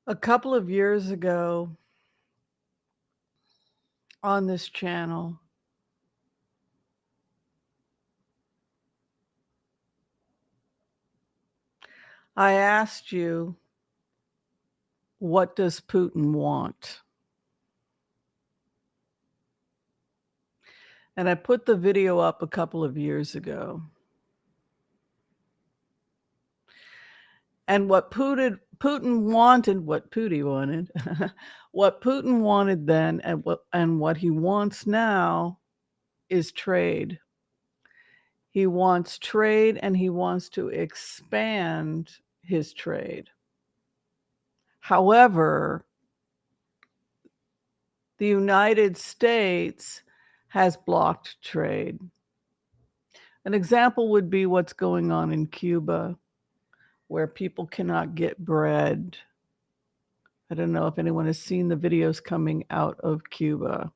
A couple of years ago on this channel, I asked you, what does Putin want? And I put the video up a couple of years ago. And what Putin wanted, what Putin wanted, what Putin wanted then and what he wants now is trade. He wants trade and he wants to expand his trade. However, the United States has blocked trade. An example would be what's going on in Cuba, where people cannot get bread. I don't know if anyone has seen the videos coming out of Cuba.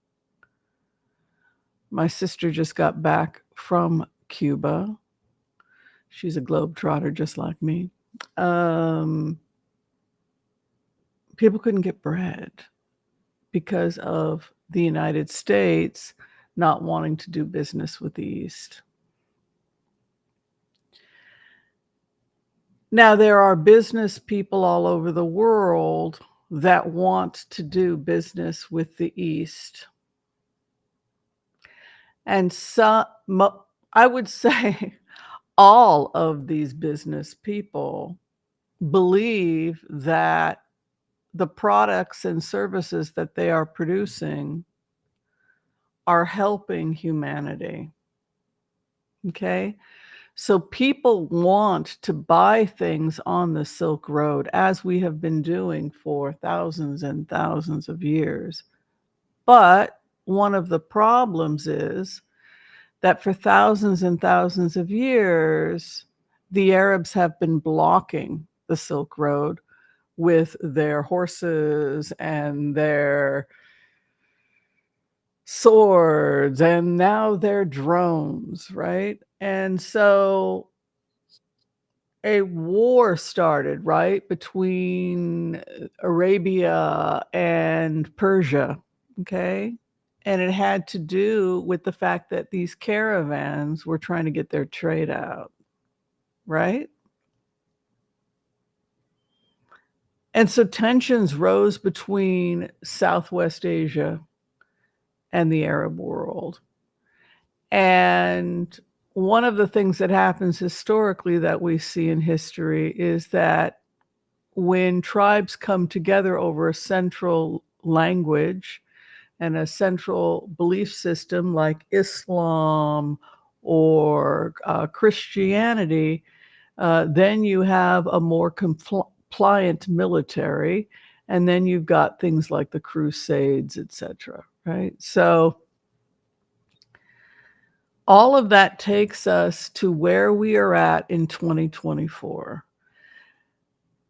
My sister just got back from Cuba. She's a globetrotter just like me. People couldn't get bread because of the United States not wanting to do business with the East. Now, there are business people all over the world that want to do business with the East. And so, I would say all of these business people believe that the products and services that they are producing are helping humanity. Okay? So people want to buy things on the Silk Road, as we have been doing for thousands and thousands of years. But one of the problems is that for thousands and thousands of years, the Arabs have been blocking the Silk Road with their horses and their swords and now their drones, right? And so a war started, right, between Arabia and Persia, okay? And it had to do with the fact that these caravans were trying to get their trade out, right? And so tensions rose between Southwest Asia and the Arab world. And one of the things that happens historically that we see in history is that when tribes come together over a central language and a central belief system like Islam or Christianity, then you have a more compliant military, and then you've got things like the Crusades, etc. Right? So all of that takes us to where we are at in 2024.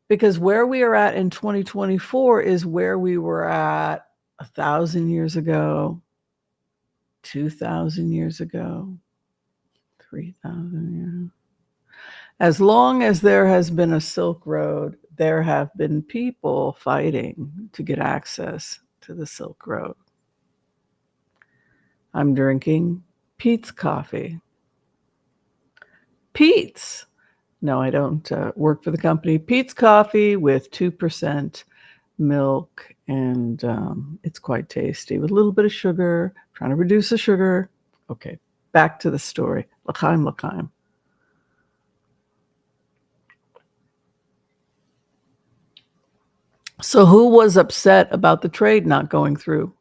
Because where we are at in 2024 is where we were at 1,000 years ago, 2,000 years ago, 3,000 years. As long as there has been a Silk Road, there have been people fighting to get access to the Silk Road. I'm drinking Peet's coffee. Peet's. No, I don't work for the company. Peet's coffee with 2% milk, and it's quite tasty with a little bit of sugar. Trying to reduce the sugar. Okay, back to the story. L'chaim, l'chaim. So who was upset about the trade not going through?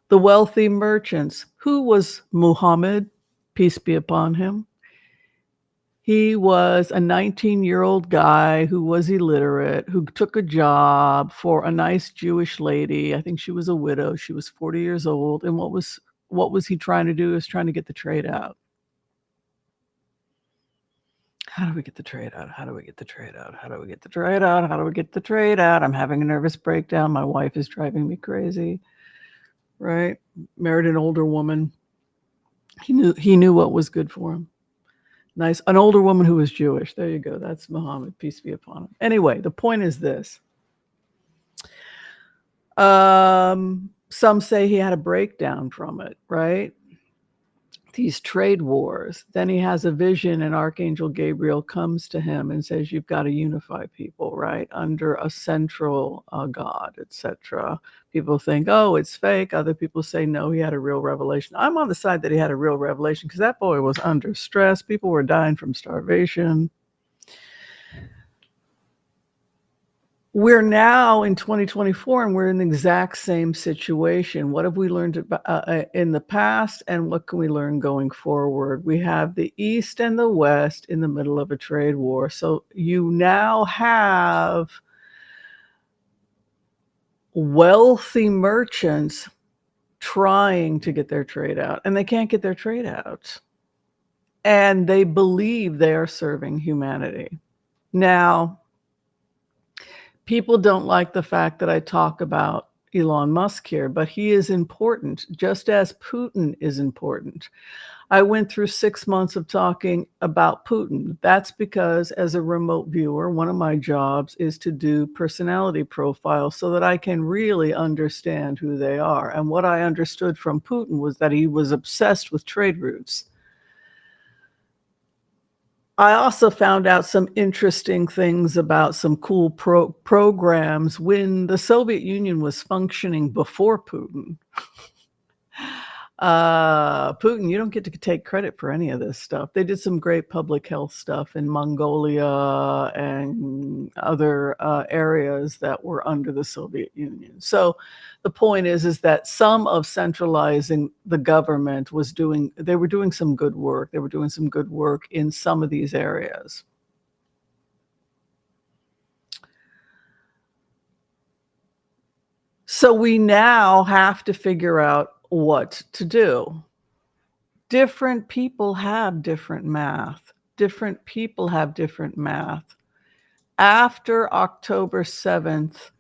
The wealthy merchants. Who was Muhammad? Peace be upon him. He was a 19-year-old guy who was illiterate, who took a job for a nice Jewish lady. I think she was a widow. She was 40 years old. And what was he trying to do? He was trying to get the trade out. How do we get the trade out? How do we get the trade out? How do we get the trade out? How do we get the trade out? I'm having a nervous breakdown. My wife is driving me crazy, right? Married an older woman. He knew what was good for him. Nice. An older woman who was Jewish. There you go. That's Muhammad. Peace be upon him. Anyway, the point is this. Some say he had a breakdown from it, right? These trade wars. Then he has a vision, and Archangel Gabriel comes to him and says, "You've got to unify people, right, under a central God, etc." People think, "Oh, it's fake." Other people say, "No, he had a real revelation." I'm on the side that he had a real revelation because that boy was under stress. People were dying from starvation. We're now in 2024, and we're in the exact same situation. What have we learned in the past, and what can we learn going forward? We have the East and the West in the middle of a trade war. So you now have wealthy merchants trying to get their trade out, and they can't get their trade out. And they believe they are serving humanity. Now, people don't like the fact that I talk about Elon Musk here, but he is important, just as Putin is important. I went through 6 months of talking about Putin. That's because as a remote viewer, one of my jobs is to do personality profiles so that I can really understand who they are. And what I understood from Putin was that he was obsessed with trade routes. I also found out some interesting things about some cool programs when the Soviet Union was functioning before Putin. Putin, you don't get to take credit for any of this stuff. They did some great public health stuff in Mongolia and other areas that were under the Soviet Union. So the point is that some of centralizing the government they were doing some good work. They were doing some good work in some of these areas. So we now have to figure out what to do. Different people have different math. Different people have different math. After October 7th,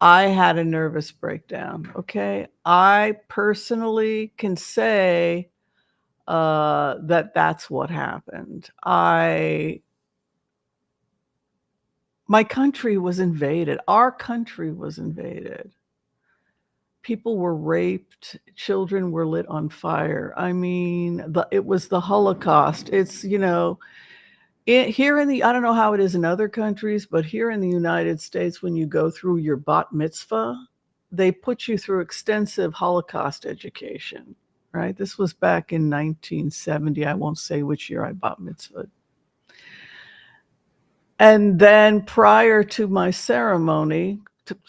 I had a nervous breakdown, okay? I personally can say that that's what happened. My country was invaded. Our country was invaded. People were raped, children were lit on fire. I mean, it was the Holocaust. It's, here I don't know how it is in other countries, but here in the United States, when you go through your bat mitzvah, they put you through extensive Holocaust education, right? This was back in 1970. I won't say which year I bat mitzvahed. And then prior to my ceremony,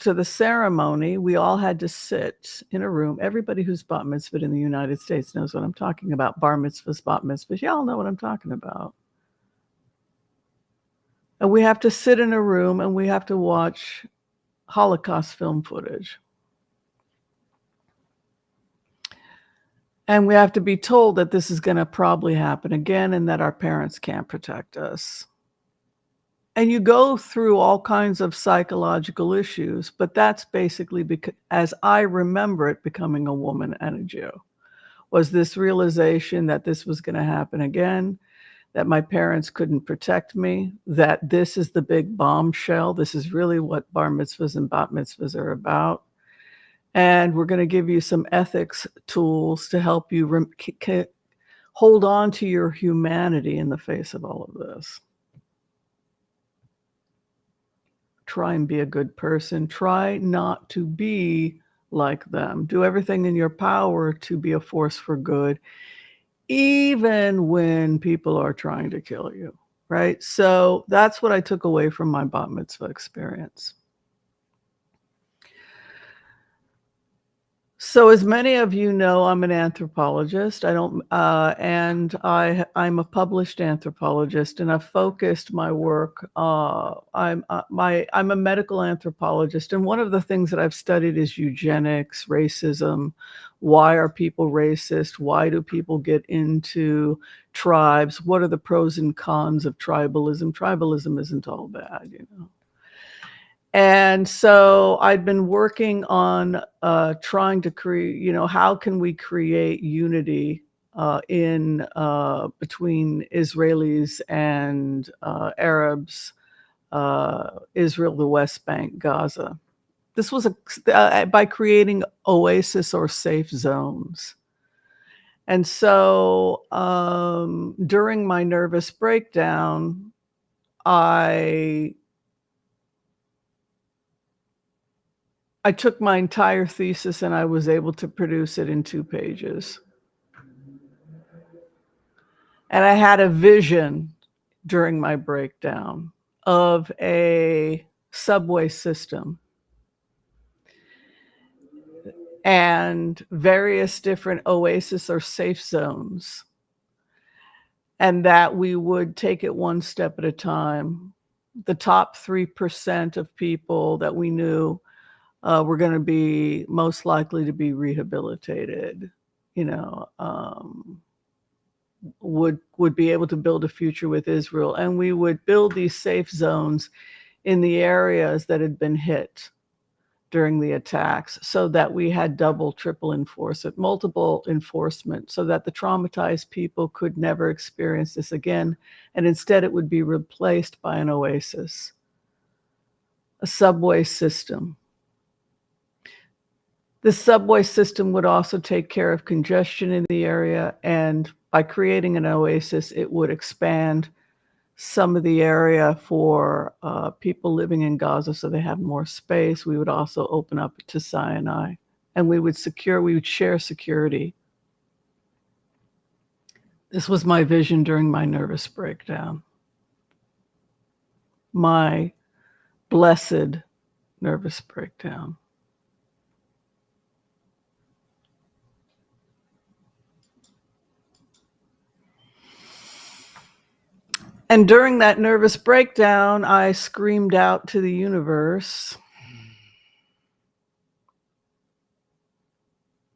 to the ceremony, we all had to sit in a room. Everybody who's bat mitzvahed in the United States knows what I'm talking about. Bar mitzvahs, bat mitzvahs, y'all know what I'm talking about. And we have to sit in a room and we have to watch Holocaust film footage. And we have to be told that this is going to probably happen again and that our parents can't protect us. And you go through all kinds of psychological issues, but that's basically, because, as I remember it, becoming a woman and a Jew, was this realization that this was going to happen again, that my parents couldn't protect me, that this is the big bombshell. This is really what bar mitzvahs and bat mitzvahs are about. And we're going to give you some ethics tools to help you hold on to your humanity in the face of all of this. Try and be a good person. Try not to be like them. Do everything in your power to be a force for good, even when people are trying to kill you, right? So that's what I took away from my bat mitzvah experience. So as many of you know, I'm an anthropologist. I'm a published anthropologist, and I've focused my work. I'm a medical anthropologist, and one of the things that I've studied is eugenics, racism. Why are people racist? Why do people get into tribes? What are the pros and cons of tribalism? Tribalism isn't all bad, And so I'd been working on trying to create, how can we create unity between Israelis and Arabs, Israel, the West Bank, Gaza. This was by creating oasis or safe zones. And so, during my nervous breakdown, I I took my entire thesis and I was able to produce it in 2 pages. And I had a vision during my breakdown of a subway system and various different oasis or safe zones, and that we would take it one step at a time. The top 3% of people that we knew were going to be most likely to be rehabilitated, you know, would be able to build a future with Israel, and we would build these safe zones in the areas that had been hit during the attacks, so that we had double, triple enforcement, multiple enforcement, so that the traumatized people could never experience this again, and instead it would be replaced by an oasis, a subway system. The subway system would also take care of congestion in the area, and by creating an oasis, it would expand some of the area for people living in Gaza so they have more space. We would also open up to Sinai, and we would share security. This was my vision during my nervous breakdown. My blessed nervous breakdown. And during that nervous breakdown, I screamed out to the universe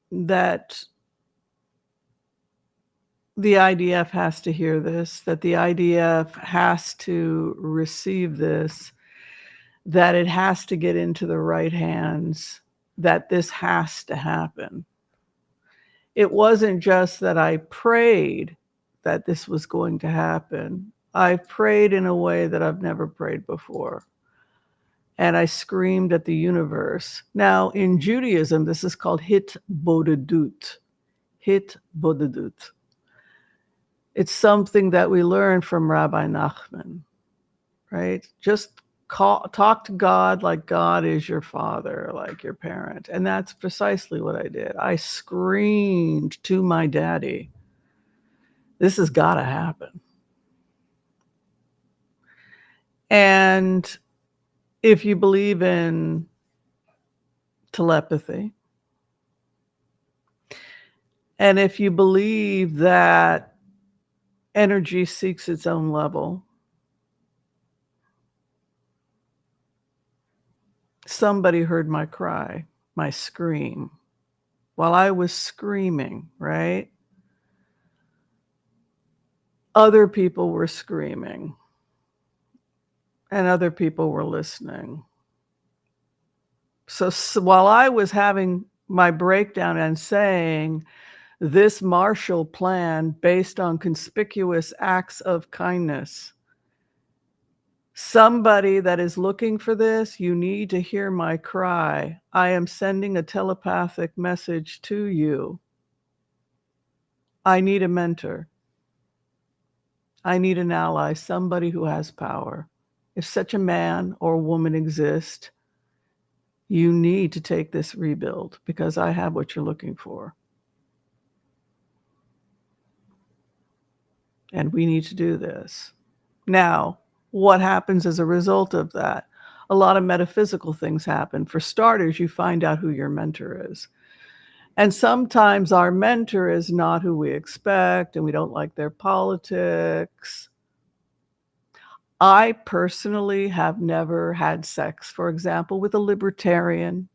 that the IDF has to hear this, that the IDF has to receive this, that it has to get into the right hands, that this has to happen. It wasn't just that I prayed that this was going to happen. I prayed in a way that I've never prayed before. And I screamed at the universe. Now, in Judaism, this is called hitbodedut. Hitbodedut. It's something that we learned from Rabbi Nachman, right? Just talk to God like God is your father, like your parent. And that's precisely what I did. I screamed to my daddy, this has got to happen. And if you believe in telepathy, and if you believe that energy seeks its own level, somebody heard my cry, my scream, while I was screaming, right? Other people were screaming, and other people were listening. So while I was having my breakdown and saying, this Marshall Plan based on conspicuous acts of kindness, somebody that is looking for this, you need to hear my cry. I am sending a telepathic message to you. I need a mentor. I need an ally, somebody who has power. If such a man or woman exists, you need to take this rebuild because I have what you're looking for. And we need to do this. Now, what happens as a result of that? A lot of metaphysical things happen. For starters, you find out who your mentor is. And sometimes our mentor is not who we expect, and we don't like their politics. I personally have never had sex, for example, with a libertarian,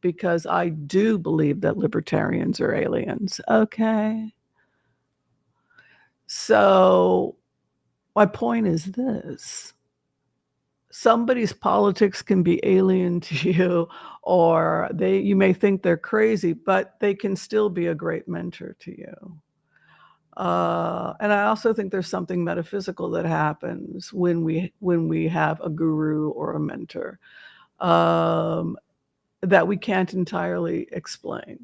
because I do believe that libertarians are aliens. Okay. So my point is this. Somebody's politics can be alien to you, or you may think they're crazy, but they can still be a great mentor to you. And I also think there's something metaphysical that happens when we have a guru or a mentor. that we can't entirely explain.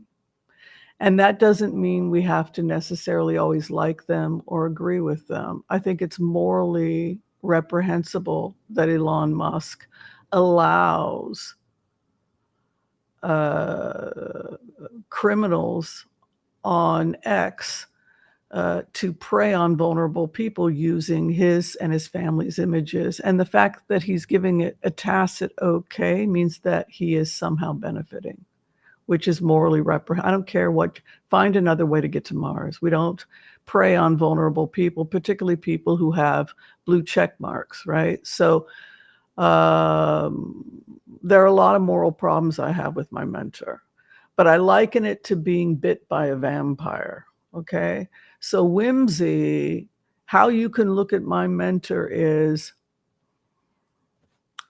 And that doesn't mean we have to necessarily always like them or agree with them. I think it's morally reprehensible that Elon Musk allows criminals on X to prey on vulnerable people using his and his family's images. And the fact that he's giving it a tacit okay means that he is somehow benefiting, which is morally reprehensible. I don't care what, find another way to get to Mars. We don't prey on vulnerable people, particularly people who have blue check marks, right? So there are a lot of moral problems I have with my mentor, but I liken it to being bit by a vampire, okay? So Whimsy, how you can look at my mentor is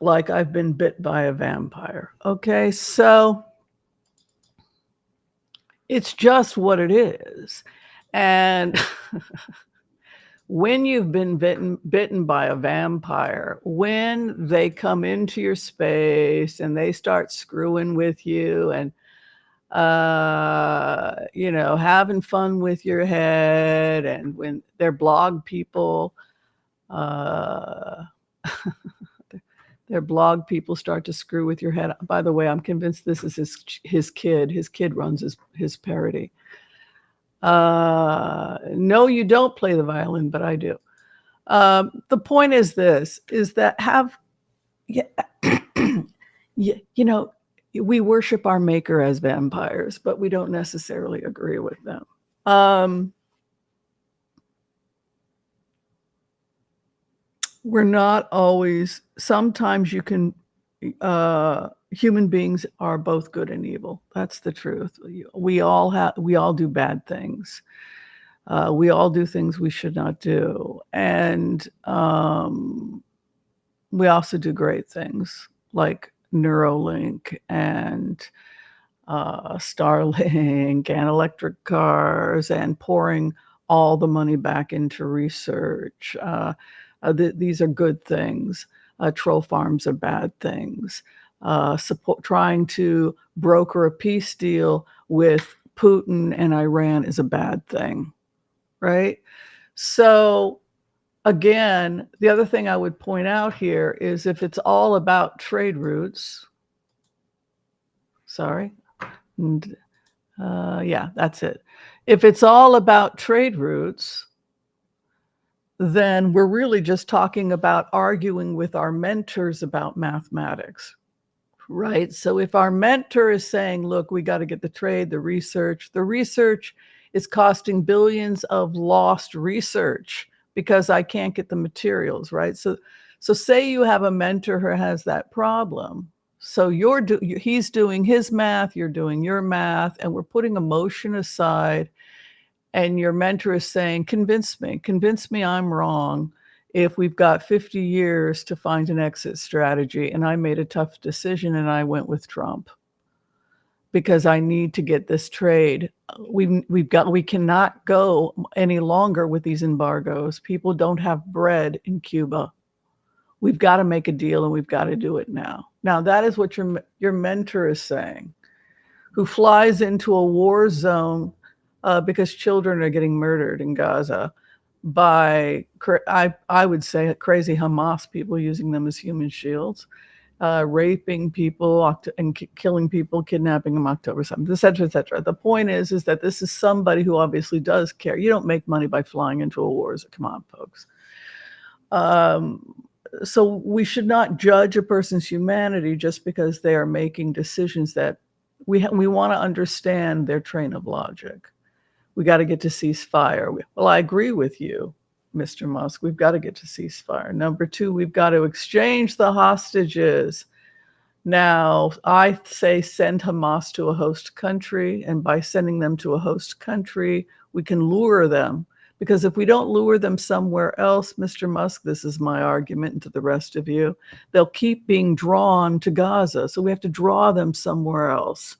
like I've been bit by a vampire, okay? So it's just what it is. And when you've been bitten by a vampire, when they come into your space and they start screwing with you and having fun with your head, and when their blog people their blog people start to screw with your head. By the way, I'm convinced this is his kid. His kid runs his parody. No, you don't play the violin, but I do. The point is this, is that we worship our maker as vampires, but we don't necessarily agree with them. We're not always, sometimes you can, human beings are both good and evil. That's the truth. We all do bad things. We all do things we should not do. And we also do great things like Neuralink and Starlink and electric cars and pouring all the money back into research. These are good things. Troll farms are bad things. Trying to broker a peace deal with Putin and Iran is a bad thing, right? So again, the other thing I would point out here is if it's all about trade routes, that's it. If it's all about trade routes, then we're really just talking about arguing with our mentors about mathematics, right? So if our mentor is saying, look, we got to get the trade, the research is costing billions of lost research because I can't get the materials, right? So say you have a mentor who has that problem. So he's doing his math, you're doing your math, and we're putting emotion aside. And your mentor is saying, convince me I'm wrong. If we've got 50 years to find an exit strategy, and I made a tough decision and I went with Trump because I need to get this trade. We cannot go any longer with these embargoes. People don't have bread in Cuba. We've got to make a deal, and we've got to do it now. Now, that is what your mentor is saying, who flies into a war zone because children are getting murdered in Gaza by, I would say, crazy Hamas people using them as human shields, raping people and killing people, kidnapping them October 7th, et cetera, et cetera. The point is that this is somebody who obviously does care. You don't make money by flying into a war. Come on, folks. So we should not judge a person's humanity just because they are making decisions that we want to understand their train of logic. We got to get to ceasefire. Well, I agree with you, Mr. Musk. We've got to get to ceasefire. Number two, we've got to exchange the hostages. Now, I say send Hamas to a host country, and by sending them to a host country, we can lure them. Because if we don't lure them somewhere else, Mr. Musk, this is my argument, and to the rest of you, they'll keep being drawn to Gaza. So we have to draw them somewhere else.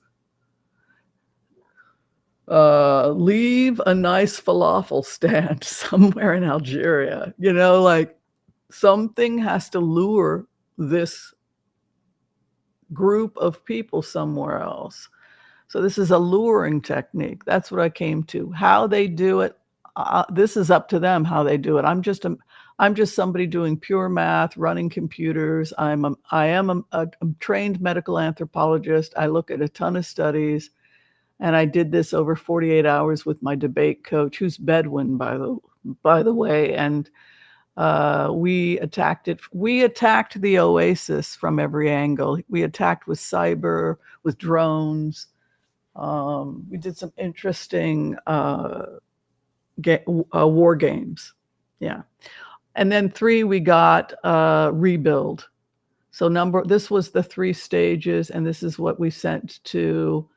Leave a nice falafel stand somewhere in Algeria. Something has to lure this group of people somewhere else. So this is a luring technique. That's what I came to. How they do it, this is up to them how they do it. I'm just somebody doing pure math, running computers. I am a trained medical anthropologist. I look at a ton of studies, and I did this over 48 hours with my debate coach, who's Bedouin, by the way, and we attacked it. We attacked the oasis from every angle. We attacked with cyber, with drones. We did some interesting war games. Yeah. And then 3, we got rebuild. So this was the 3 stages, and this is what we sent to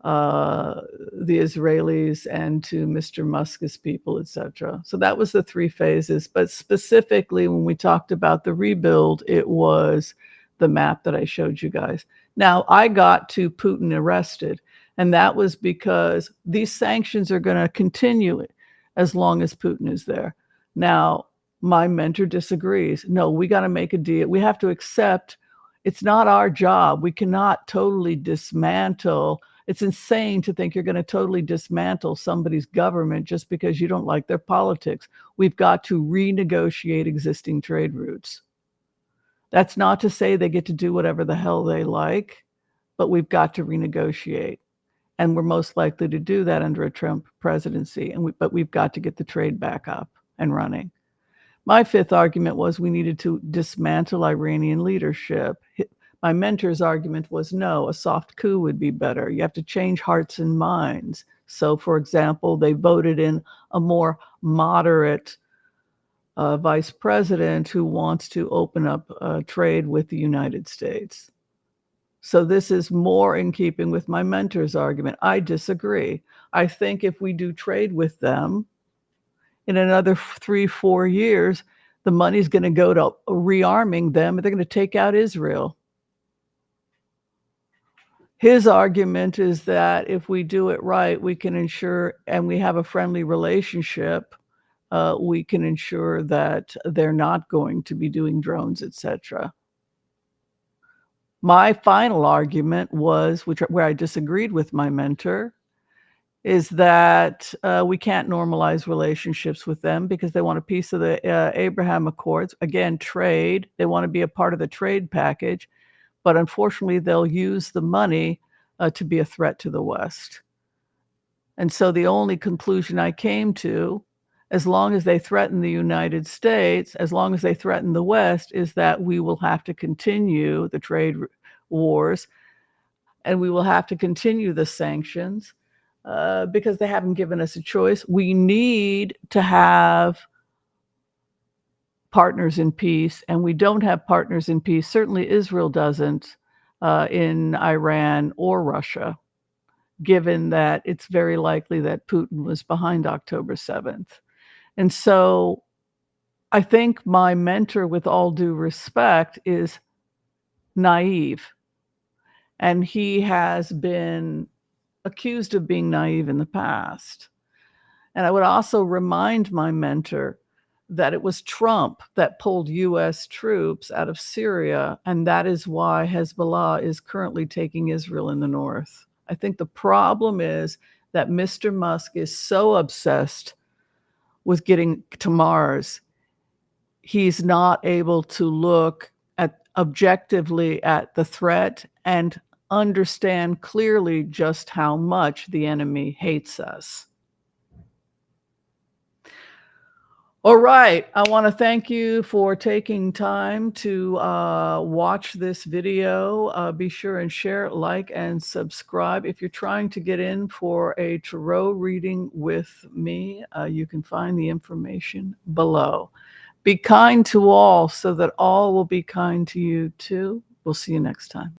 the Israelis and to Mr. Musk's people, etc. So that was the 3 phases. But specifically, when we talked about the rebuild, it was the map that I showed you guys. Now, I got to Putin arrested, and that was because these sanctions are going to continue as long as Putin is there. Now, my mentor disagrees. No, we got to make a deal. We have to accept it's not our job. We cannot totally dismantle. It's insane to think you're going to totally dismantle somebody's government just because you don't like their politics. We've got to renegotiate existing trade routes. That's not to say they get to do whatever the hell they like, but we've got to renegotiate. And we're most likely to do that under a Trump presidency. But we've got to get the trade back up and running. My 5th argument was we needed to dismantle Iranian leadership. My mentor's argument was no, a soft coup would be better. You have to change hearts and minds. So, for example, they voted in a more moderate vice president who wants to open up trade with the United States. So this is more in keeping with my mentor's argument. I disagree. I think if we do trade with them, in another 3-4 years, the money's going to go to rearming them, and they're going to take out Israel. His argument is that if we do it right, we can ensure, and we have a friendly relationship, we can ensure that they're not going to be doing drones, etc. My final argument was, where I disagreed with my mentor, is that we can't normalize relationships with them because they want a piece of the Abraham Accords. Again, trade. They want to be a part of the trade package. But unfortunately, they'll use the money to be a threat to the West. And so the only conclusion I came to, as long as they threaten the United States, as long as they threaten the West, is that we will have to continue the trade wars, and we will have to continue the sanctions because they haven't given us a choice. We need to have partners in peace, and we don't have partners in peace. Certainly Israel doesn't in Iran or Russia, given that it's very likely that Putin was behind October 7th. And so I think my mentor, with all due respect, is naive. And he has been accused of being naive in the past. And I would also remind my mentor that it was Trump that pulled U.S. troops out of Syria, and that is why Hezbollah is currently taking Israel in the north. I think the problem is that Mr. Musk is so obsessed with getting to Mars, he's not able to look objectively at the threat and understand clearly just how much the enemy hates us. All right, I want to thank you for taking time to watch this video. Be sure and share, like, and subscribe. If you're trying to get in for a tarot reading with me, you can find the information below. Be kind to all so that all will be kind to you too. We'll see you next time.